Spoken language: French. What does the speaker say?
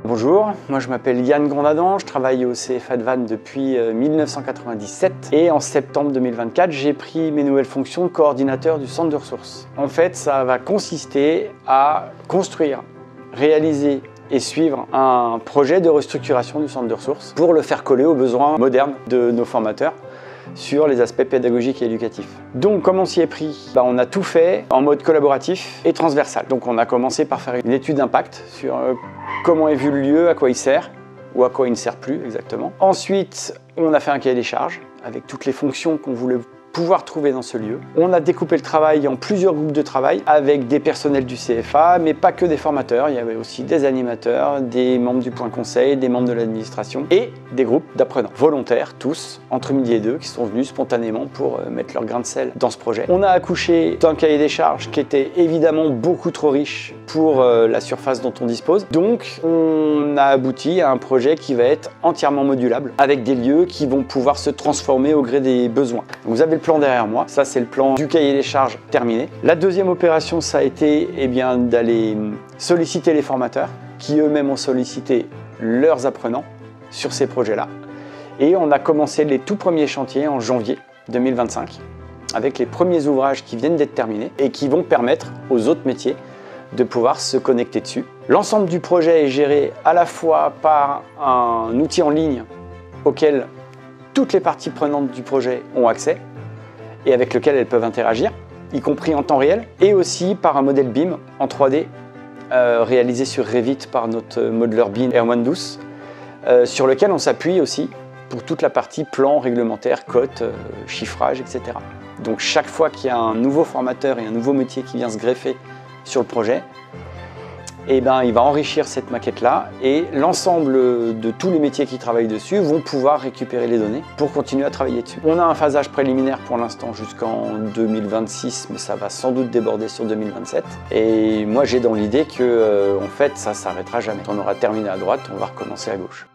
Bonjour, moi je m'appelle Yann Grondadant, je travaille au CFA de Vannes depuis 1997 et en septembre 2024 j'ai pris mes nouvelles fonctions de coordinateur du centre de ressources. En fait ça va consister à construire, réaliser et suivre un projet de restructuration du centre de ressources pour le faire coller aux besoins modernes de nos formateurs sur les aspects pédagogiques et éducatifs. Donc comme on s'y est pris, on a tout fait en mode collaboratif et transversal. Donc on a commencé par faire une étude d'impact sur comment est vu le lieu, à quoi il sert, ou à quoi il ne sert plus exactement. Ensuite, on a fait un cahier des charges avec toutes les fonctions qu'on voulait pouvoir trouver dans ce lieu. On a découpé le travail en plusieurs groupes de travail avec des personnels du CFA, mais pas que des formateurs. Il y avait aussi des animateurs, des membres du point conseil, des membres de l'administration et des groupes d'apprenants volontaires, tous, entre midi et deux, qui sont venus spontanément pour mettre leur grain de sel dans ce projet. On a accouché d'un cahier des charges qui était évidemment beaucoup trop riche pour la surface dont on dispose. Donc, on a abouti à un projet qui va être entièrement modulable avec des lieux qui vont pouvoir se transformer au gré des besoins. Donc, vous avez le plan derrière moi, ça c'est le plan du cahier des charges terminé. La deuxième opération, ça a été d'aller solliciter les formateurs qui eux-mêmes ont sollicité leurs apprenants sur ces projets-là. Et on a commencé les tout premiers chantiers en janvier 2025 avec les premiers ouvrages qui viennent d'être terminés et qui vont permettre aux autres métiers de pouvoir se connecter dessus. L'ensemble du projet est géré à la fois par un outil en ligne auquel toutes les parties prenantes du projet ont accès et avec lequel elles peuvent interagir, y compris en temps réel, et aussi par un modèle BIM en 3D réalisé sur Revit par notre modeleur BIM Erwan Douce, sur lequel on s'appuie aussi pour toute la partie plan, réglementaire, cote, chiffrage, etc. Donc chaque fois qu'il y a un nouveau formateur et un nouveau métier qui vient se greffer sur le projet, il va enrichir cette maquette-là et l'ensemble de tous les métiers qui travaillent dessus vont pouvoir récupérer les données pour continuer à travailler dessus. On a un phasage préliminaire pour l'instant jusqu'en 2026, mais ça va sans doute déborder sur 2027. Et moi j'ai dans l'idée que en fait ça s'arrêtera jamais. On aura terminé à droite, on va recommencer à gauche.